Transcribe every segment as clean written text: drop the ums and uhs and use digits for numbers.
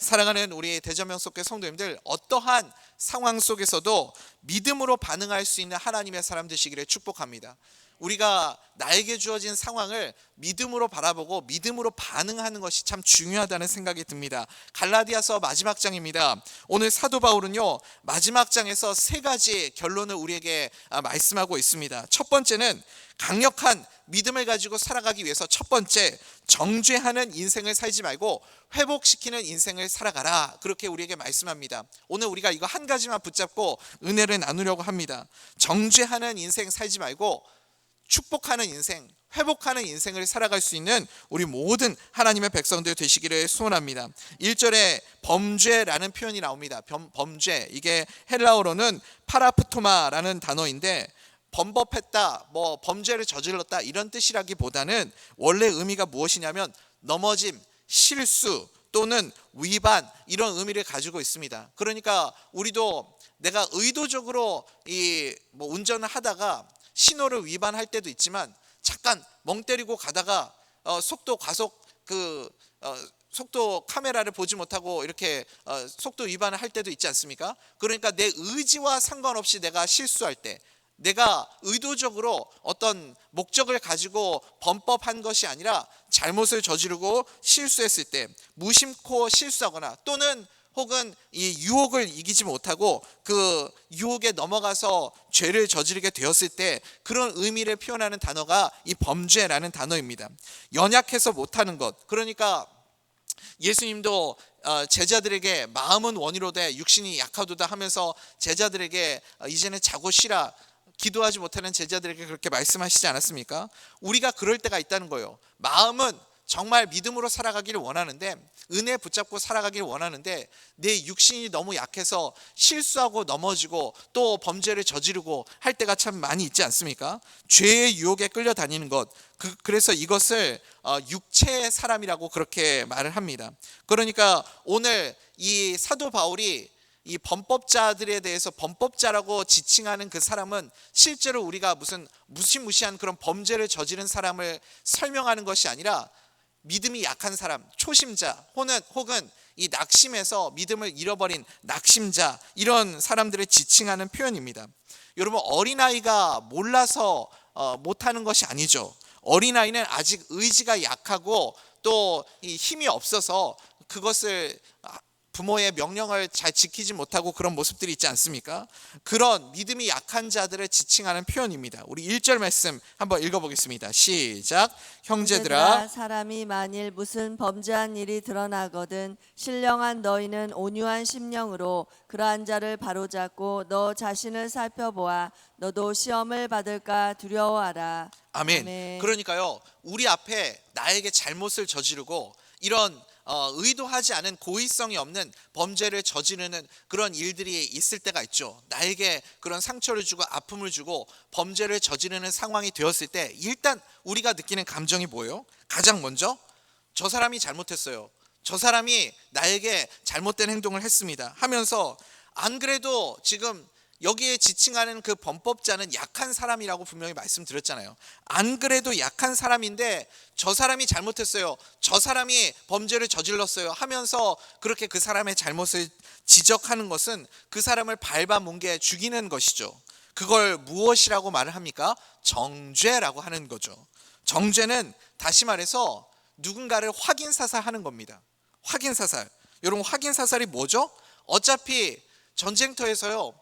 사랑하는 우리 대전명석교 성도님들, 어떠한 상황 속에서도 믿음으로 반응할 수 있는 하나님의 사람 되시기를 축복합니다. 우리가 나에게 주어진 상황을 믿음으로 바라보고 믿음으로 반응하는 것이 참 중요하다는 생각이 듭니다. 갈라디아서 마지막 장입니다. 오늘 사도 바울은요, 마지막 장에서 세 가지 결론을 우리에게 말씀하고 있습니다. 첫 번째는 강력한 믿음을 가지고 살아가기 위해서 첫 번째, 정죄하는 인생을 살지 말고 회복시키는 인생을 살아가라, 그렇게 우리에게 말씀합니다. 오늘 우리가 이거 한 가지만 붙잡고 은혜를 나누려고 합니다. 정죄하는 인생 살지 말고 축복하는 인생, 회복하는 인생을 살아갈 수 있는 우리 모든 하나님의 백성들 되시기를 소원합니다. 1절에 범죄라는 표현이 나옵니다. 범죄, 이게 헬라어로는 파라프토마라는 단어인데, 범법했다, 범죄를 저질렀다, 이런 뜻이라기보다는 원래 의미가 무엇이냐면 넘어짐, 실수 또는 위반, 이런 의미를 가지고 있습니다. 그러니까 우리도 내가 의도적으로 운전을 하다가 신호를 위반할 때도 있지만, 잠깐 멍 때리고 가다가 속도 과속 속도 카메라를 보지 못하고 이렇게 속도 위반을 할 때도 있지 않습니까? 그러니까 내 의지와 상관없이 내가 실수할 때, 내가 의도적으로 어떤 목적을 가지고 범법한 것이 아니라 잘못을 저지르고 실수했을 때, 무심코 실수하거나 또는 혹은 이 유혹을 이기지 못하고 그 유혹에 넘어가서 죄를 저지르게 되었을 때, 그런 의미를 표현하는 단어가 이 범죄라는 단어입니다. 연약해서 못하는 것, 그러니까 예수님도 제자들에게 마음은 원이로되 육신이 약하도다 하면서 제자들에게 이제는 자고 쉬라, 기도하지 못하는 제자들에게 그렇게 말씀하시지 않았습니까? 우리가 그럴 때가 있다는 거예요. 마음은 정말 믿음으로 살아가기를 원하는데, 은혜 붙잡고 살아가기를 원하는데, 내 육신이 너무 약해서 실수하고 넘어지고 또 범죄를 저지르고 할 때가 참 많이 있지 않습니까? 죄의 유혹에 끌려다니는 것, 그래서 이것을 육체의 사람이라고 그렇게 말을 합니다. 그러니까 오늘 이 사도 바울이 이 범법자들에 대해서 범법자라고 지칭하는 그 사람은 실제로 우리가 무슨 무시무시한 그런 범죄를 저지른 사람을 설명하는 것이 아니라, 믿음이 약한 사람, 초심자, 혹은 이 낙심해서 믿음을 잃어버린 낙심자, 이런 사람들을 지칭하는 표현입니다. 여러분, 어린아이가 몰라서 못하는 것이 아니죠. 어린아이는 아직 의지가 약하고 또 이 힘이 없어서 그것을 부모의 명령을 잘 지키지 못하고 그런 모습들이 있지 않습니까? 그런 믿음이 약한 자들을 지칭하는 표현입니다. 우리 1절 말씀 한번 읽어보겠습니다. 시작. 형제들아, 사람이 만일 무슨 범죄한 일이 드러나거든 신령한 너희는 온유한 심령으로 그러한 자를 바로잡고 너 자신을 살펴보아 너도 시험을 받을까 두려워하라. 아멘. 그러니까요, 우리 앞에 나에게 잘못을 저지르고 이런 의도하지 않은 고의성이 없는 범죄를 저지르는 그런 일들이 있을 때가 있죠. 나에게 그런 상처를 주고 아픔을 주고 범죄를 저지르는 상황이 되었을 때, 일단 우리가 느끼는 감정이 뭐예요? 가장 먼저 저 사람이 잘못했어요, 저 사람이 나에게 잘못된 행동을 했습니다 하면서, 안 그래도 지금 여기에 지칭하는 그 범법자는 약한 사람이라고 분명히 말씀드렸잖아요. 안 그래도 약한 사람인데 저 사람이 잘못했어요, 저 사람이 범죄를 저질렀어요 하면서 그렇게 그 사람의 잘못을 지적하는 것은 그 사람을 밟아뭉개 죽이는 것이죠. 그걸 무엇이라고 말을 합니까? 정죄라고 하는 거죠. 정죄는 다시 말해서 누군가를 확인사살하는 겁니다. 확인사살. 여러분, 확인사살이 뭐죠? 어차피 전쟁터에서요,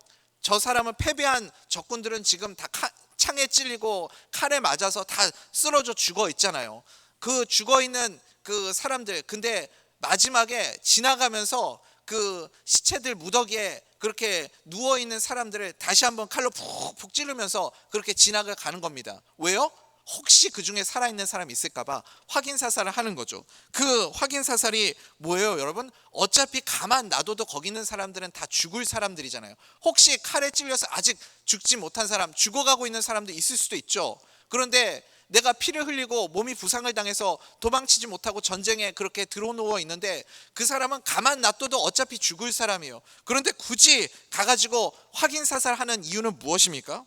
저 사람을 패배한 적군들은 지금 다 창에 찔리고 칼에 맞아서 다 쓰러져 죽어 있잖아요. 그 죽어 있는 그 사람들, 근데 마지막에 지나가면서 그 시체들 무더기에 그렇게 누워 있는 사람들을 다시 한번 칼로 푹푹 찌르면서 그렇게 지나가는 겁니다. 왜요? 혹시 그 중에 살아있는 사람이 있을까봐 확인 사살을 하는 거죠. 그 확인 사살이 뭐예요, 여러분? 어차피 가만 놔둬도 거기 있는 사람들은 다 죽을 사람들이잖아요. 혹시 칼에 찔려서 아직 죽지 못한 사람, 죽어가고 있는 사람도 있을 수도 있죠. 그런데 내가 피를 흘리고 몸이 부상을 당해서 도망치지 못하고 전쟁에 그렇게 드러누워 있는데, 그 사람은 가만 놔둬도 어차피 죽을 사람이에요. 그런데 굳이 가가지고 확인 사살하는 이유는 무엇입니까?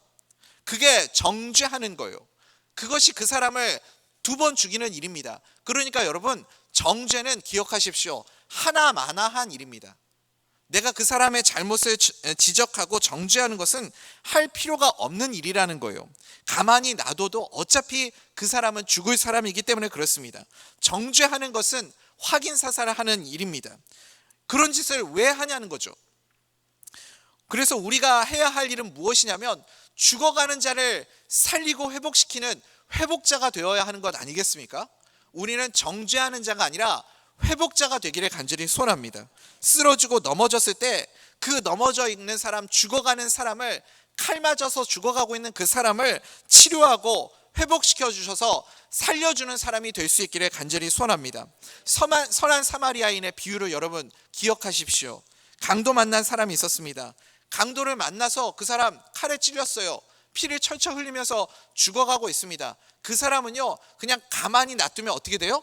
그게 정죄하는 거예요. 그것이 그 사람을 2번 죽이는 일입니다. 그러니까 여러분, 정죄는 기억하십시오. 하나마나한 일입니다. 내가 그 사람의 잘못을 지적하고 정죄하는 것은 할 필요가 없는 일이라는 거예요. 가만히 놔둬도 어차피 그 사람은 죽을 사람이기 때문에 그렇습니다. 정죄하는 것은 확인 사살을 하는 일입니다. 그런 짓을 왜 하냐는 거죠. 그래서 우리가 해야 할 일은 무엇이냐면 죽어가는 자를 살리고 회복시키는 회복자가 되어야 하는 것 아니겠습니까? 우리는 정죄하는 자가 아니라 회복자가 되기를 간절히 소원합니다. 쓰러지고 넘어졌을 때 그 넘어져 있는 사람, 죽어가는 사람을, 칼 맞아서 죽어가고 있는 그 사람을 치료하고 회복시켜 주셔서 살려주는 사람이 될 수 있기를 간절히 소원합니다. 선한 사마리아인의 비유를 여러분 기억하십시오. 강도 만난 사람이 있었습니다. 강도를 만나서 그 사람 칼에 찔렸어요. 피를 철철 흘리면서 죽어가고 있습니다. 그 사람은요, 그냥 가만히 놔두면 어떻게 돼요?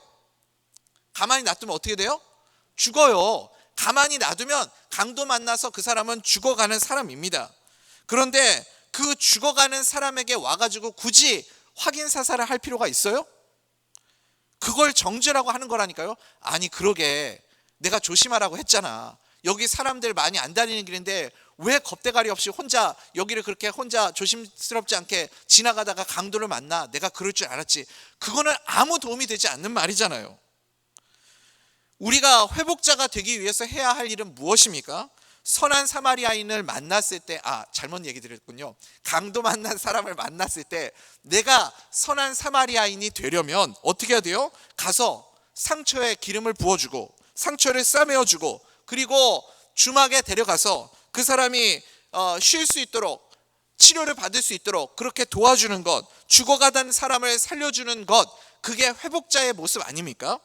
가만히 놔두면 어떻게 돼요? 죽어요. 가만히 놔두면 강도 만나서 그 사람은 죽어가는 사람입니다. 그런데 그 죽어가는 사람에게 와가지고 굳이 확인 사살을 할 필요가 있어요? 그걸 정죄라고 하는 거라니까요. 아니, 그러게 내가 조심하라고 했잖아. 여기 사람들 많이 안 다니는 길인데 왜 겁대가리 없이 혼자 여기를 그렇게 혼자 조심스럽지 않게 지나가다가 강도를 만나? 내가 그럴 줄 알았지. 그거는 아무 도움이 되지 않는 말이잖아요. 우리가 회복자가 되기 위해서 해야 할 일은 무엇입니까? 선한 사마리아인을 만났을 때, 잘못 얘기 드렸군요. 강도 만난 사람을 만났을 때 내가 선한 사마리아인이 되려면 어떻게 해야 돼요? 가서 상처에 기름을 부어주고 상처를 싸매어주고 그리고 주막에 데려가서 그 사람이 쉴 수 있도록 치료를 받을 수 있도록 그렇게 도와주는 것, 죽어가던 사람을 살려주는 것, 그게 회복자의 모습 아닙니까?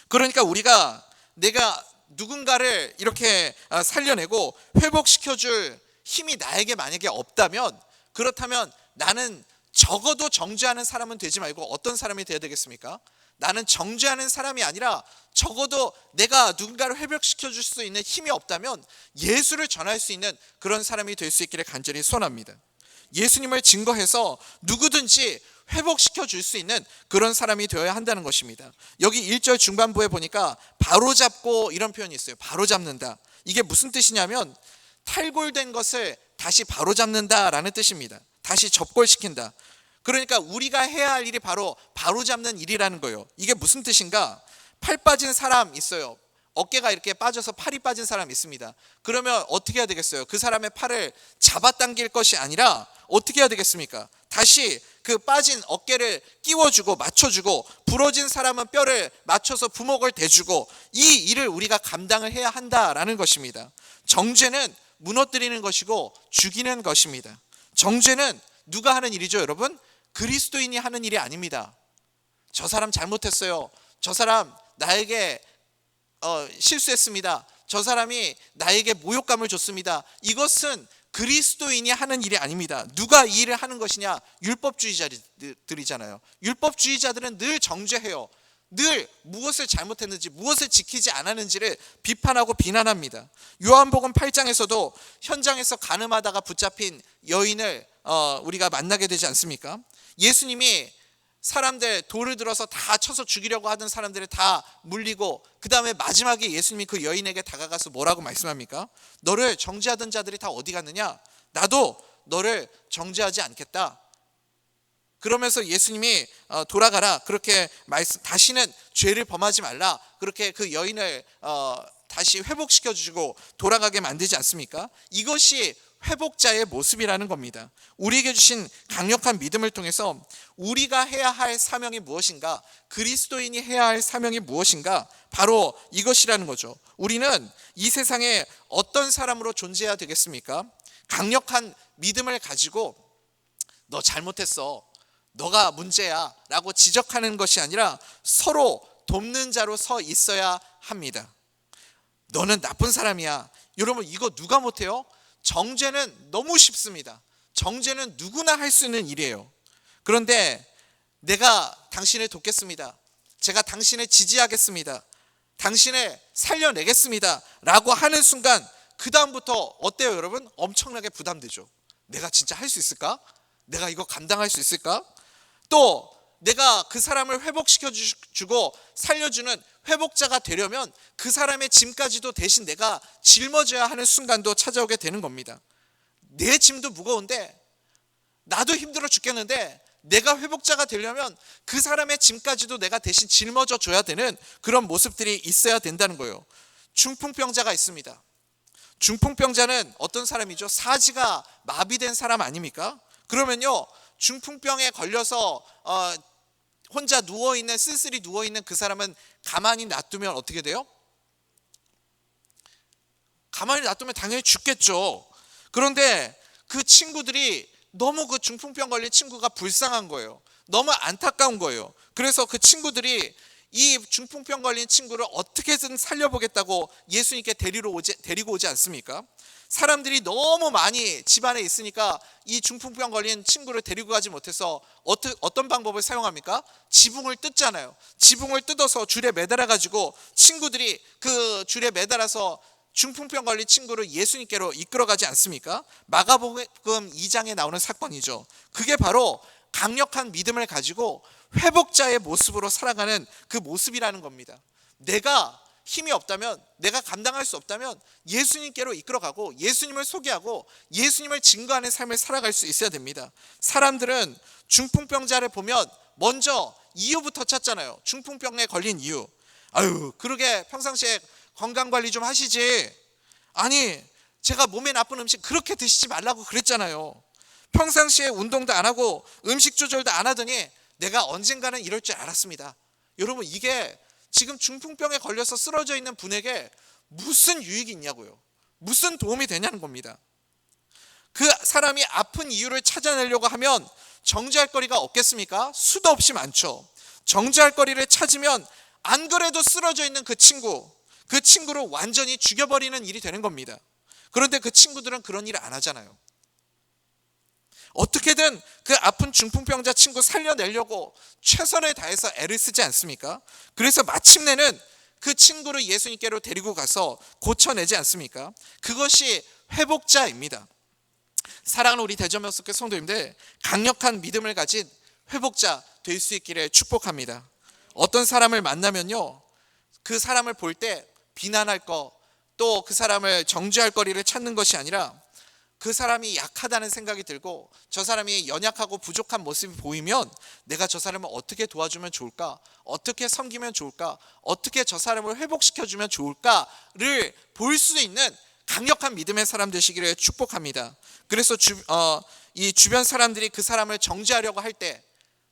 그러니까 우리가 내가 누군가를 이렇게 살려내고 회복시켜줄 힘이 나에게 만약에 없다면, 그렇다면 나는 적어도 정죄하는 사람은 되지 말고 어떤 사람이 되어야 되겠습니까? 나는 정죄하는 사람이 아니라 적어도 내가 누군가를 회복시켜줄 수 있는 힘이 없다면 예수를 전할 수 있는 그런 사람이 될 수 있기를 간절히 소원합니다. 예수님을 증거해서 누구든지 회복시켜 줄 수 있는 그런 사람이 되어야 한다는 것입니다. 여기 1절 중반부에 보니까 바로잡고 이런 표현이 있어요. 바로잡는다. 이게 무슨 뜻이냐면 탈골된 것을 다시 바로잡는다라는 뜻입니다. 다시 접골시킨다. 그러니까 우리가 해야 할 일이 바로 바로잡는 일이라는 거예요. 이게 무슨 뜻인가? 팔 빠진 사람 있어요. 어깨가 이렇게 빠져서 팔이 빠진 사람 있습니다. 그러면 어떻게 해야 되겠어요? 그 사람의 팔을 잡아당길 것이 아니라 어떻게 해야 되겠습니까? 다시 그 빠진 어깨를 끼워주고 맞춰주고, 부러진 사람은 뼈를 맞춰서 부목을 대주고, 이 일을 우리가 감당을 해야 한다라는 것입니다. 정죄는 무너뜨리는 것이고 죽이는 것입니다. 정죄는 누가 하는 일이죠, 여러분? 그리스도인이 하는 일이 아닙니다. 저 사람 잘못했어요. 저 사람 나에게 실수했습니다. 저 사람이 나에게 모욕감을 줬습니다. 이것은 그리스도인이 하는 일이 아닙니다. 누가 이 일을 하는 것이냐? 율법주의자들이잖아요. 율법주의자들은 늘 정죄해요. 늘 무엇을 잘못했는지, 무엇을 지키지 않았는지를 비판하고 비난합니다. 요한복음 8장에서도 현장에서 간음하다가 붙잡힌 여인을 우리가 만나게 되지 않습니까? 예수님이 사람들 돌을 들어서 다 쳐서 죽이려고 하던 사람들을 다 물리고, 그 다음에 마지막에 예수님이 그 여인에게 다가가서 뭐라고 말씀합니까? 너를 정죄하던 자들이 다 어디 갔느냐? 나도 너를 정죄하지 않겠다. 그러면서 예수님이 돌아가라, 그렇게 다시는 죄를 범하지 말라, 그렇게 그 여인을 다시 회복시켜 주시고 돌아가게 만들지 않습니까? 이것이 회복자의 모습이라는 겁니다. 우리에게 주신 강력한 믿음을 통해서 우리가 해야 할 사명이 무엇인가, 그리스도인이 해야 할 사명이 무엇인가, 바로 이것이라는 거죠. 우리는 이 세상에 어떤 사람으로 존재해야 되겠습니까? 강력한 믿음을 가지고 너 잘못했어, 너가 문제야 라고 지적하는 것이 아니라 서로 돕는 자로 서 있어야 합니다. 너는 나쁜 사람이야. 여러분, 이거 누가 못해요? 정죄는 너무 쉽습니다. 정죄는 누구나 할 수 있는 일이에요. 그런데 내가 당신을 돕겠습니다, 제가 당신을 지지하겠습니다, 당신을 살려내겠습니다 라고 하는 순간 그 다음부터 어때요, 여러분? 엄청나게 부담되죠. 내가 진짜 할 수 있을까? 내가 이거 감당할 수 있을까? 또 내가 그 사람을 회복시켜 주고 살려주는 회복자가 되려면 그 사람의 짐까지도 대신 내가 짊어져야 하는 순간도 찾아오게 되는 겁니다. 내 짐도 무거운데, 나도 힘들어 죽겠는데, 내가 회복자가 되려면 그 사람의 짐까지도 내가 대신 짊어져 줘야 되는 그런 모습들이 있어야 된다는 거예요. 중풍병자가 있습니다. 중풍병자는 어떤 사람이죠? 사지가 마비된 사람 아닙니까? 그러면요, 중풍병에 걸려서 혼자 누워있는, 쓸쓸히 누워있는 그 사람은 가만히 놔두면 어떻게 돼요? 가만히 놔두면 당연히 죽겠죠. 그런데 그 친구들이 너무 그 중풍병 걸린 친구가 불쌍한 거예요. 너무 안타까운 거예요. 그래서 그 친구들이 이 중풍병 걸린 친구를 어떻게든 살려보겠다고 예수님께 데리고 오지 않습니까? 사람들이 너무 많이 집안에 있으니까 이 중풍병 걸린 친구를 데리고 가지 못해서 어떤 방법을 사용합니까? 지붕을 뜯잖아요. 지붕을 뜯어서 줄에 매달아 가지고 친구들이 그 줄에 매달아서 중풍병 걸린 친구를 예수님께로 이끌어가지 않습니까? 마가복음 2장에 나오는 사건이죠. 그게 바로 강력한 믿음을 가지고 회복자의 모습으로 살아가는 그 모습이라는 겁니다. 내가 힘이 없다면, 내가 감당할 수 없다면 예수님께로 이끌어가고 예수님을 소개하고 예수님을 증거하는 삶을 살아갈 수 있어야 됩니다. 사람들은 중풍병자를 보면 먼저 이유부터 찾잖아요. 중풍병에 걸린 이유. 아유, 그러게 평상시에 건강관리 좀 하시지. 아니, 제가 몸에 나쁜 음식 그렇게 드시지 말라고 그랬잖아요. 평상시에 운동도 안 하고 음식 조절도 안 하더니 내가 언젠가는 이럴 줄 알았습니다. 여러분, 이게 지금 중풍병에 걸려서 쓰러져 있는 분에게 무슨 유익이 있냐고요. 무슨 도움이 되냐는 겁니다. 그 사람이 아픈 이유를 찾아내려고 하면 정죄할 거리가 없겠습니까? 수도 없이 많죠. 정죄할 거리를 찾으면 안 그래도 쓰러져 있는 그 친구를 완전히 죽여버리는 일이 되는 겁니다. 그런데 그 친구들은 그런 일을 안 하잖아요. 어떻게든 그 아픈 중풍병자 친구 살려내려고 최선을 다해서 애를 쓰지 않습니까? 그래서 마침내는 그 친구를 예수님께로 데리고 가서 고쳐내지 않습니까? 그것이 회복자입니다. 사랑하는 우리 대전명석교 성도님들, 강력한 믿음을 가진 회복자 될 수 있기를 축복합니다. 어떤 사람을 만나면요, 그 사람을 볼 때 비난할 거, 또 그 사람을 정죄할 거리를 찾는 것이 아니라 그 사람이 약하다는 생각이 들고 저 사람이 연약하고 부족한 모습이 보이면 내가 저 사람을 어떻게 도와주면 좋을까? 어떻게 섬기면 좋을까? 어떻게 저 사람을 회복시켜주면 좋을까를 볼 수 있는 강력한 믿음의 사람 되시기를 축복합니다. 그래서 이 주변 사람들이 그 사람을 정죄하려고 할 때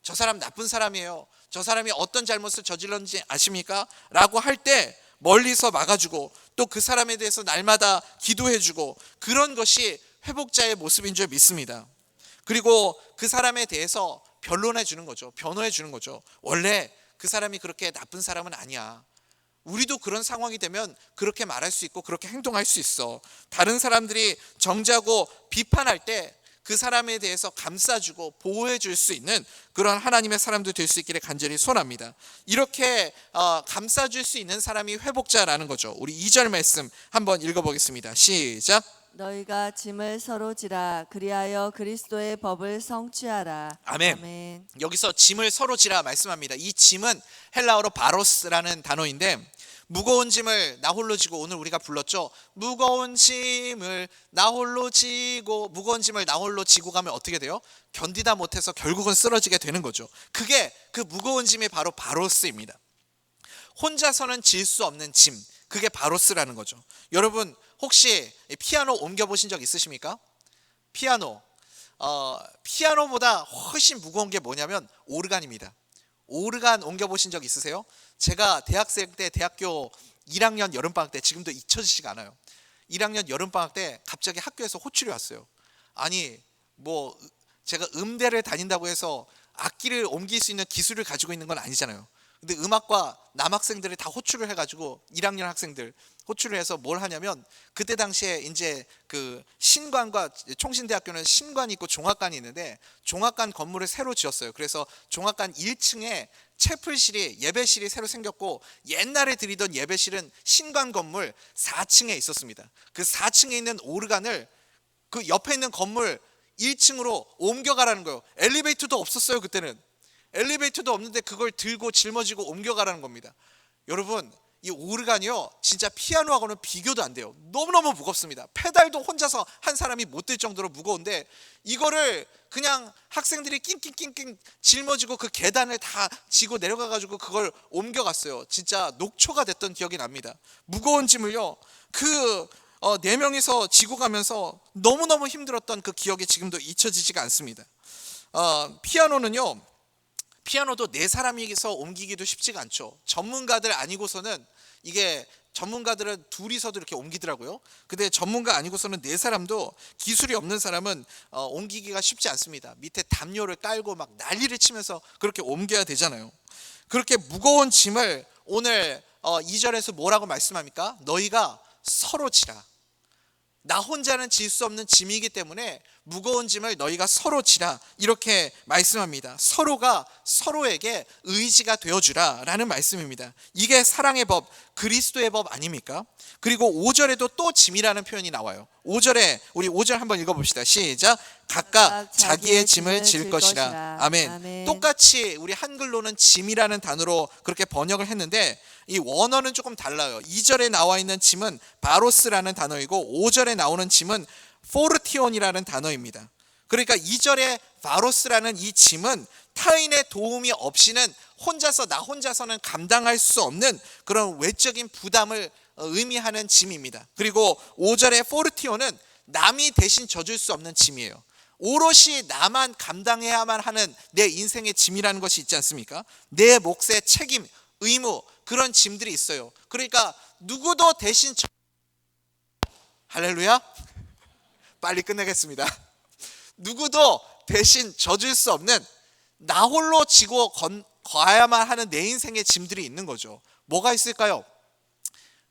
저 사람 나쁜 사람이에요, 저 사람이 어떤 잘못을 저질렀는지 아십니까? 라고 할 때 멀리서 막아주고 또 그 사람에 대해서 날마다 기도해주고, 그런 것이 회복자의 모습인 줄 믿습니다. 그리고 그 사람에 대해서 변론해 주는 거죠. 변호해 주는 거죠. 원래 그 사람이 그렇게 나쁜 사람은 아니야. 우리도 그런 상황이 되면 그렇게 말할 수 있고 그렇게 행동할 수 있어. 다른 사람들이 정죄하고 비판할 때 그 사람에 대해서 감싸주고 보호해 줄 수 있는 그런 하나님의 사람도 될 수 있기를 간절히 소원합니다. 이렇게 감싸줄 수 있는 사람이 회복자라는 거죠. 우리 2절 말씀 한번 읽어보겠습니다. 시작. 너희가 짐을 서로 지라. 그리하여 그리스도의 법을 성취하라. 아멘. 아멘. 여기서 짐을 서로 지라 말씀합니다. 이 짐은 헬라어로 바로스라는 단어인데, 무거운 짐을 나 홀로 지고, 오늘 우리가 불렀죠. 무거운 짐을 나 홀로 지고, 무거운 짐을 나 홀로 지고 가면 어떻게 돼요? 견디다 못해서 결국은 쓰러지게 되는 거죠. 그게 그 무거운 짐이 바로 바로스입니다. 혼자서는 질 수 없는 짐, 그게 바로스라는 거죠. 여러분, 혹시 피아노 옮겨보신 적 있으십니까? 피아노보다 훨씬 무거운 게 뭐냐면 오르간입니다. 오르간 옮겨보신 적 있으세요? 제가 대학생 때, 대학교 1학년 여름방학 때, 지금도 잊혀지지가 않아요. 1학년 여름방학 때 갑자기 학교에서 호출이 왔어요. 아니, 뭐 제가 음대를 다닌다고 해서 악기를 옮길 수 있는 기술을 가지고 있는 건 아니잖아요. 근데 음악과 남학생들을 다 호출을 해가지고 1학년 학생들 호출을 해서 뭘 하냐면, 그때 당시에 이제 그 신관과 총신대학교는 신관이 있고 종합관이 있는데 종합관 건물을 새로 지었어요. 그래서 종합관 1층에 채플실이, 예배실이 새로 생겼고, 옛날에 드리던 예배실은 신관 건물 4층에 있었습니다. 그 4층에 있는 오르간을 그 옆에 있는 건물 1층으로 옮겨가라는 거예요. 엘리베이터도 없었어요. 그때는 엘리베이터도 없는데 그걸 들고 짊어지고 옮겨가라는 겁니다. 여러분, 이 오르간이요 진짜 피아노하고는 비교도 안 돼요. 너무너무 무겁습니다. 페달도 혼자서 한 사람이 못 들 정도로 무거운데 이거를 그냥 학생들이 낑낑낑낑 짊어지고 그 계단을 다 지고 내려가가지고 그걸 옮겨갔어요. 진짜 녹초가 됐던 기억이 납니다. 무거운 짐을요 네 명이서 지고 가면서 너무너무 힘들었던 그 기억이 지금도 잊혀지지가 않습니다. 피아노도 네 사람이서 옮기기도 쉽지가 않죠. 전문가들 아니고서는 이게 전문가들은 둘이서도 이렇게 옮기더라고요. 근데 전문가 아니고서는 네 사람도 기술이 없는 사람은 옮기기가 쉽지 않습니다. 밑에 담요를 깔고 막 난리를 치면서 그렇게 옮겨야 되잖아요. 그렇게 무거운 짐을 오늘 2절에서 뭐라고 말씀합니까? 너희가 서로 지라. 나 혼자는 질 수 없는 짐이기 때문에 무거운 짐을 너희가 서로 지라, 이렇게 말씀합니다. 서로가 서로에게 의지가 되어주라 라는 말씀입니다. 이게 사랑의 법, 그리스도의 법 아닙니까? 그리고 5절에도 또 짐이라는 표현이 나와요. 5절에 우리 5절 한번 읽어봅시다. 시작. 각각 자기의 짐을 질 것이라. 아멘. 똑같이 우리 한글로는 짐이라는 단어로 그렇게 번역을 했는데 이 원어는 조금 달라요. 2절에 나와 있는 짐은 바로스라는 단어이고 5절에 나오는 짐은 포르티온이라는 단어입니다. 그러니까 2절에 바로스라는 이 짐은 타인의 도움이 없이는 나 혼자서는 감당할 수 없는 그런 외적인 부담을 의미하는 짐입니다. 그리고 5절의 포르티온은 남이 대신 져줄 수 없는 짐이에요. 오롯이 나만 감당해야만 하는 내 인생의 짐이라는 것이 있지 않습니까? 내 몫의 책임, 의무, 그런 짐들이 있어요. 그러니까 누구도 대신 할렐루야? 빨리 끝내겠습니다. 누구도 대신 져줄 수 없는 나 홀로 지고 가야만 하는 내 인생의 짐들이 있는 거죠. 뭐가 있을까요?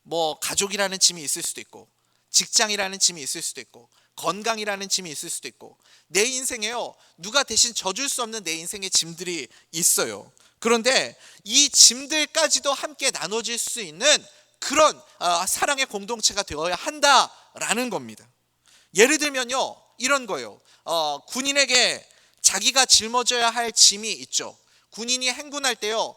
뭐 가족이라는 짐이 있을 수도 있고, 직장이라는 짐이 있을 수도 있고, 건강이라는 짐이 있을 수도 있고, 내 인생에요 누가 대신 져줄 수 없는 내 인생의 짐들이 있어요. 그런데 이 짐들까지도 함께 나눠질 수 있는 그런 사랑의 공동체가 되어야 한다라는 겁니다. 예를 들면요 이런 거예요. 군인에게 자기가 짊어져야 할 짐이 있죠. 군인이 행군할 때요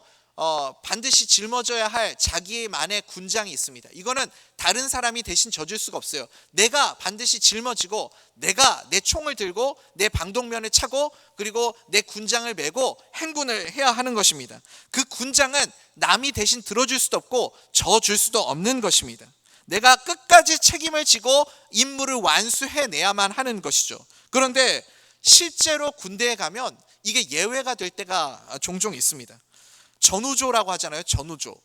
반드시 짊어져야 할 자기만의 군장이 있습니다. 이거는 다른 사람이 대신 져줄 수가 없어요. 내가 반드시 짊어지고 내가 내 총을 들고 내 방독면을 차고 그리고 내 군장을 메고 행군을 해야 하는 것입니다. 그 군장은 남이 대신 들어줄 수도 없고 져줄 수도 없는 것입니다. 내가 끝까지 책임을 지고 임무를 완수해내야만 하는 것이죠. 그런데 실제로 군대에 가면 이게 예외가 될 때가 종종 있습니다. 전우조라고 하잖아요.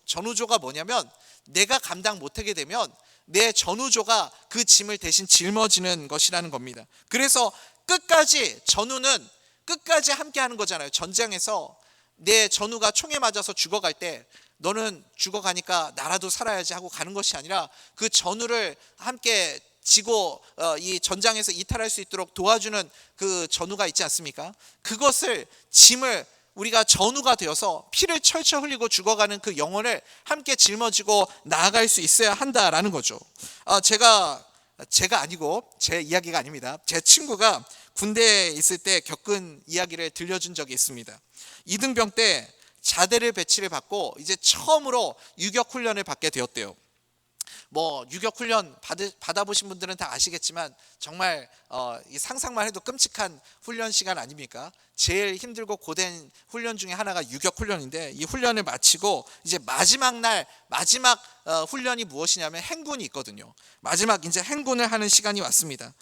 전우조가 뭐냐면 내가 감당 못하게 되면 내 전우조가 그 짐을 대신 짊어지는 것이라는 겁니다. 그래서 전우는 끝까지 함께 하는 거잖아요. 전장에서 내 전우가 총에 맞아서 죽어갈 때 너는 죽어가니까 나라도 살아야지 하고 가는 것이 아니라 그 전우를 함께 지고 이 전장에서 이탈할 수 있도록 도와주는 그 전우가 있지 않습니까? 그것을 짐을 우리가 전우가 되어서 피를 철철 흘리고 죽어가는 그 영혼을 함께 짊어지고 나아갈 수 있어야 한다라는 거죠. 제가 아니고 제 이야기가 아닙니다. 제 친구가 군대에 있을 때 겪은 이야기를 들려준 적이 있습니다. 이등병 때 자대를 배치를 받고 이제 처음으로 유격 훈련을 받게 되었대요. 뭐 유격 훈련 받아보신 분들은 다 아시겠지만 정말 상상만 해도 끔찍한 훈련 시간 아닙니까? 제일 힘들고 고된 훈련 중에 하나가 유격 훈련인데 이 훈련을 마치고 이제 마지막 훈련이 무엇이냐면 행군이 있거든요. 마지막 이제 행군을 하는 시간이 왔습니다.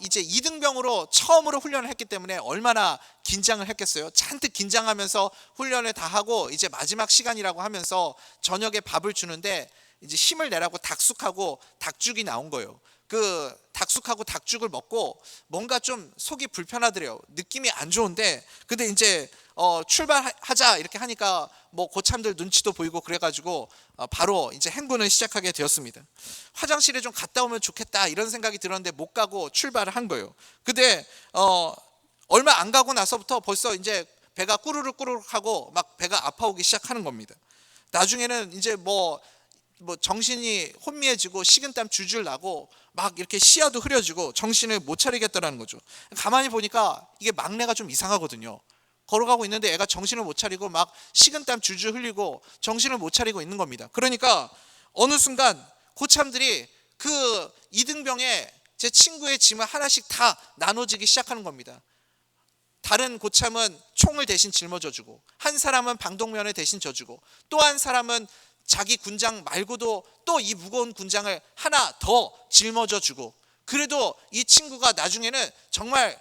이제 이등병으로 처음으로 훈련을 했기 때문에 얼마나 긴장을 했겠어요. 잔뜩 긴장하면서 훈련을 다 하고 이제 마지막 시간이라고 하면서 저녁에 밥을 주는데 이제 힘을 내라고 닭숙하고 닭죽이 나온 거예요. 그 닭숙하고 닭죽을 먹고 뭔가 좀 속이 불편하더래요. 느낌이 안 좋은데 근데 이제 출발하자 이렇게 하니까 뭐 고참들 눈치도 보이고 그래가지고 바로 이제 행군을 시작하게 되었습니다. 화장실에 좀 갔다 오면 좋겠다 이런 생각이 들었는데 못 가고 출발을 한 거예요. 근데 얼마 안 가고 나서부터 벌써 이제 배가 꾸르륵 하고 막 배가 아파오기 시작하는 겁니다. 나중에는 이제 뭐 정신이 혼미해지고 식은땀 줄줄 나고 막 이렇게 시야도 흐려지고 정신을 못 차리겠다라는 거죠. 가만히 보니까 이게 막내가 좀 이상하거든요. 걸어가고 있는데 애가 정신을 못 차리고 막 식은땀 줄줄 흘리고 정신을 못 차리고 있는 겁니다. 그러니까 어느 순간 고참들이 그 이등병에 제 친구의 짐을 하나씩 다 나눠주기 시작하는 겁니다. 다른 고참은 총을 대신 짊어져 주고, 한 사람은 방독면을 대신 져주고, 또 한 사람은 자기 군장 말고도 또 이 무거운 군장을 하나 더 짊어져 주고, 그래도 이 친구가 나중에는 정말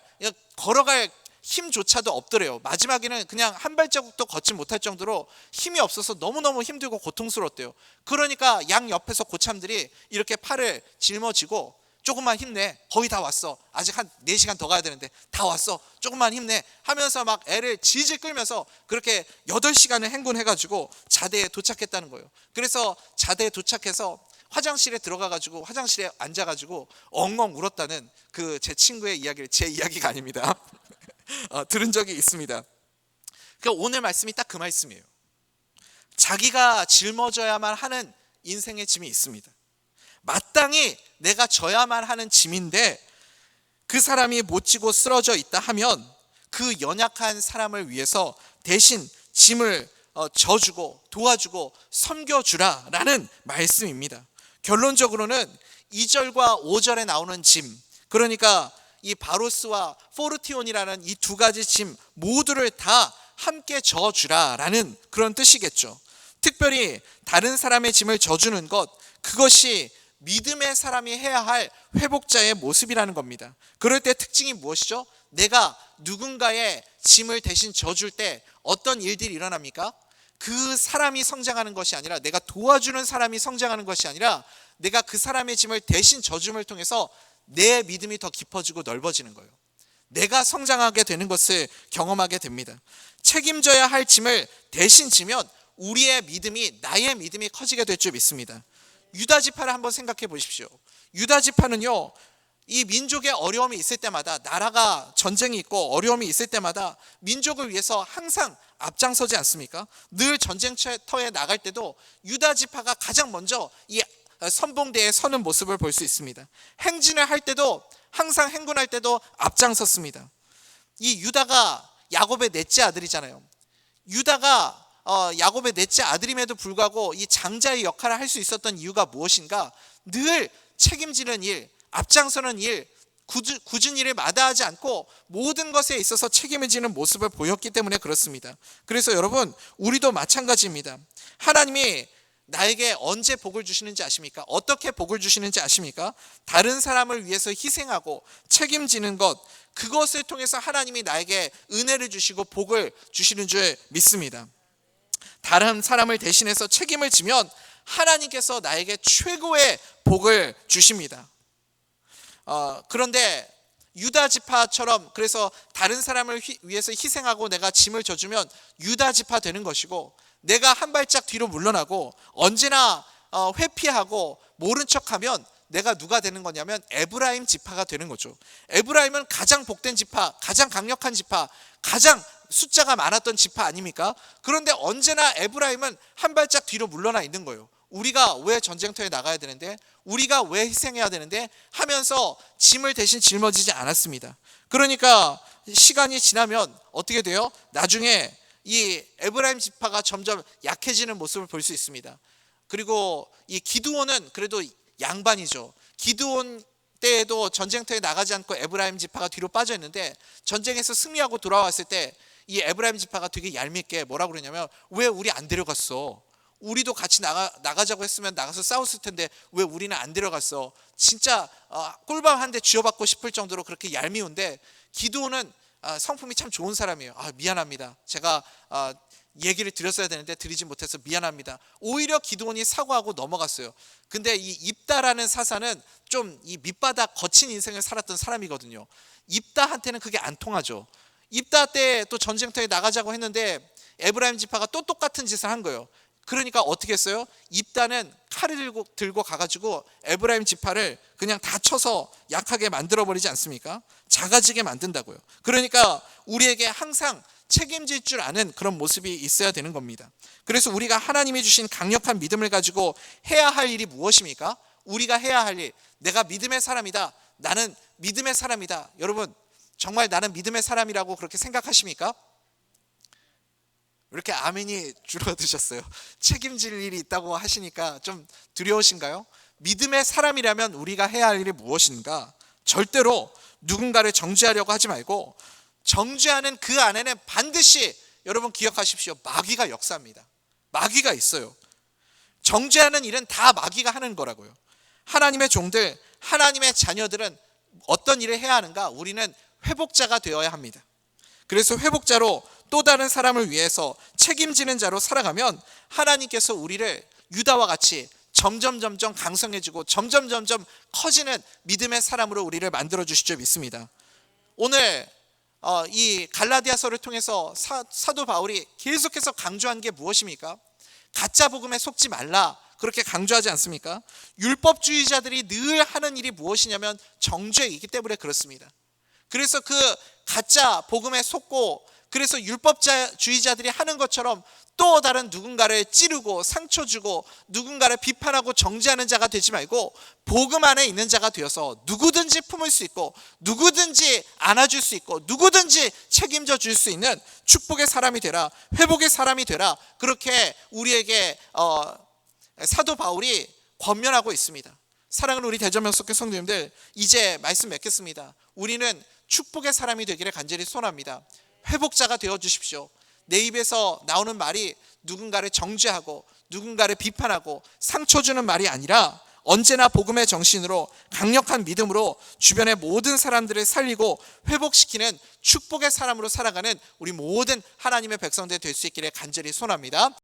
걸어갈 힘조차도 없더래요. 마지막에는 그냥 한 발자국도 걷지 못할 정도로 힘이 없어서 너무너무 힘들고 고통스러웠대요. 그러니까 양 옆에서 고참들이 이렇게 팔을 짊어지고, 조금만 힘내, 거의 다 왔어, 아직 한 4시간 더 가야 되는데 다 왔어, 조금만 힘내 하면서 막 애를 질질 끌면서 그렇게 8시간을 행군해가지고 자대에 도착했다는 거예요. 그래서 자대에 도착해서 화장실에 들어가가지고 화장실에 앉아가지고 엉엉 울었다는 그 제 친구의 이야기를, 제 이야기가 아닙니다. 들은 적이 있습니다. 그러니까 오늘 말씀이 딱 그 말씀이에요. 자기가 짊어져야만 하는 인생의 짐이 있습니다. 마땅히 내가 져야만 하는 짐인데 그 사람이 못 지고 쓰러져 있다 하면 그 연약한 사람을 위해서 대신 짐을 져주고 도와주고 섬겨주라라는 말씀입니다. 결론적으로는 2절과 5절에 나오는 짐, 그러니까 이 바로스와 포르티온이라는 이 두 가지 짐 모두를 다 함께 져주라라는 그런 뜻이겠죠. 특별히 다른 사람의 짐을 져주는 것, 그것이 믿음의 사람이 해야 할 회복자의 모습이라는 겁니다. 그럴 때 특징이 무엇이죠? 내가 누군가의 짐을 대신 져줄 때 어떤 일들이 일어납니까? 그 사람이 성장하는 것이 아니라, 내가 도와주는 사람이 성장하는 것이 아니라, 내가 그 사람의 짐을 대신 져줌을 통해서 내 믿음이 더 깊어지고 넓어지는 거예요. 내가 성장하게 되는 것을 경험하게 됩니다. 책임져야 할 짐을 대신 지면 우리의 믿음이, 나의 믿음이 커지게 될 줄 믿습니다. 유다 지파를 한번 생각해 보십시오. 유다 지파는요, 이 민족의 어려움이 있을 때마다, 나라가 전쟁이 있고 어려움이 있을 때마다 민족을 위해서 항상 앞장서지 않습니까? 늘 전쟁터에 나갈 때도 유다 지파가 가장 먼저 이 선봉대에 서는 모습을 볼 수 있습니다. 행진을 할 때도, 항상 행군할 때도 앞장섰습니다. 이 유다가 야곱의 넷째 아들이잖아요. 유다가 야곱의 넷째 아들임에도 불구하고 이 장자의 역할을 할 수 있었던 이유가 무엇인가? 늘 책임지는 일, 앞장서는 일, 굳은 일을 마다하지 않고 모든 것에 있어서 책임을 지는 모습을 보였기 때문에 그렇습니다. 그래서 여러분, 우리도 마찬가지입니다. 하나님이 나에게 언제 복을 주시는지 아십니까? 어떻게 복을 주시는지 아십니까? 다른 사람을 위해서 희생하고 책임지는 것, 그것을 통해서 하나님이 나에게 은혜를 주시고 복을 주시는 줄 믿습니다. 다른 사람을 대신해서 책임을 지면 하나님께서 나에게 최고의 복을 주십니다. 그런데 유다 지파처럼, 그래서 다른 사람을 위해서 희생하고 내가 짐을 져주면 유다 지파 되는 것이고, 내가 한 발짝 뒤로 물러나고 언제나 회피하고 모른 척하면 내가 누가 되는 거냐면 에브라임 지파가 되는 거죠. 에브라임은 가장 복된 지파, 가장 강력한 지파, 가장 숫자가 많았던 지파 아닙니까? 그런데 언제나 에브라임은 한 발짝 뒤로 물러나 있는 거예요. 우리가 왜 전쟁터에 나가야 되는데, 우리가 왜 희생해야 되는데 하면서 짐을 대신 짊어지지 않았습니다. 그러니까 시간이 지나면 어떻게 돼요? 나중에 이 에브라임 지파가 점점 약해지는 모습을 볼 수 있습니다. 그리고 이 기드온은 그래도 양반이죠. 기드온 때에도 전쟁터에 나가지 않고 에브라임 지파가 뒤로 빠져 있는데, 전쟁에서 승리하고 돌아왔을 때 이 에브라임 지파가 되게 얄밉게 뭐라고 그러냐면, 왜 우리 안 데려갔어? 우리도 같이 나가자고 했으면 나가서 싸웠을 텐데 왜 우리는 안 데려갔어? 진짜 꿀밤 한 대 쥐어받고 싶을 정도로 그렇게 얄미운데, 기드온은 성품이 참 좋은 사람이에요. 미안합니다. 제가 얘기를 드렸어야 되는데 드리지 못해서 미안합니다. 오히려 기드온이 사과하고 넘어갔어요. 근데 이 입다라는 사사는 좀 이 밑바닥 거친 인생을 살았던 사람이거든요. 입다한테는 그게 안 통하죠. 입다 때 또 전쟁터에 나가자고 했는데 에브라임 지파가 또 똑같은 짓을 한 거예요. 그러니까 어떻게 했어요? 입다는 칼을 들고 가가지고 에브라임 지파를 그냥 다 쳐서 약하게 만들어버리지 않습니까? 작아지게 만든다고요. 그러니까 우리에게 항상 책임질 줄 아는 그런 모습이 있어야 되는 겁니다. 그래서 우리가 하나님이 주신 강력한 믿음을 가지고 해야 할 일이 무엇입니까? 우리가 해야 할 일, 내가 믿음의 사람이다, 나는 믿음의 사람이다. 여러분, 정말 나는 믿음의 사람이라고 그렇게 생각하십니까? 이렇게 아멘이 줄어드셨어요. 책임질 일이 있다고 하시니까 좀 두려우신가요? 믿음의 사람이라면 우리가 해야 할 일이 무엇인가? 절대로 누군가를 정죄하려고 하지 말고, 정죄하는 그 안에는 반드시 여러분 기억하십시오. 마귀가 역사합니다. 마귀가 있어요. 정죄하는 일은 다 마귀가 하는 거라고요. 하나님의 종들, 하나님의 자녀들은 어떤 일을 해야 하는가? 우리는 회복자가 되어야 합니다. 그래서 회복자로 또 다른 사람을 위해서 책임지는 자로 살아가면 하나님께서 우리를 유다와 같이 점점 강성해지고 점점 커지는 믿음의 사람으로 우리를 만들어 주실 줄 믿습니다. 오늘 이 갈라디아서를 통해서 사도 바울이 계속해서 강조한 게 무엇입니까? 가짜 복음에 속지 말라, 그렇게 강조하지 않습니까? 율법주의자들이 늘 하는 일이 무엇이냐면 정죄이기 때문에 그렇습니다. 그래서 그 가짜 복음에 속고, 그래서 율법주의자들이 하는 것처럼 또 다른 누군가를 찌르고 상처 주고 누군가를 비판하고 정죄하는 자가 되지 말고, 복음 안에 있는 자가 되어서 누구든지 품을 수 있고 누구든지 안아줄 수 있고 누구든지 책임져 줄 수 있는 축복의 사람이 되라, 회복의 사람이 되라, 그렇게 우리에게 사도 바울이 권면하고 있습니다. 사랑하는 우리 대전명석교 성도님들, 이제 말씀 맺겠습니다. 우리는 축복의 사람이 되기를 간절히 소원합니다. 회복자가 되어 주십시오. 내 입에서 나오는 말이 누군가를 정죄하고 누군가를 비판하고 상처 주는 말이 아니라 언제나 복음의 정신으로 강력한 믿음으로 주변의 모든 사람들을 살리고 회복시키는 축복의 사람으로 살아가는 우리 모든 하나님의 백성들 될 수 있기를 간절히 소원합니다.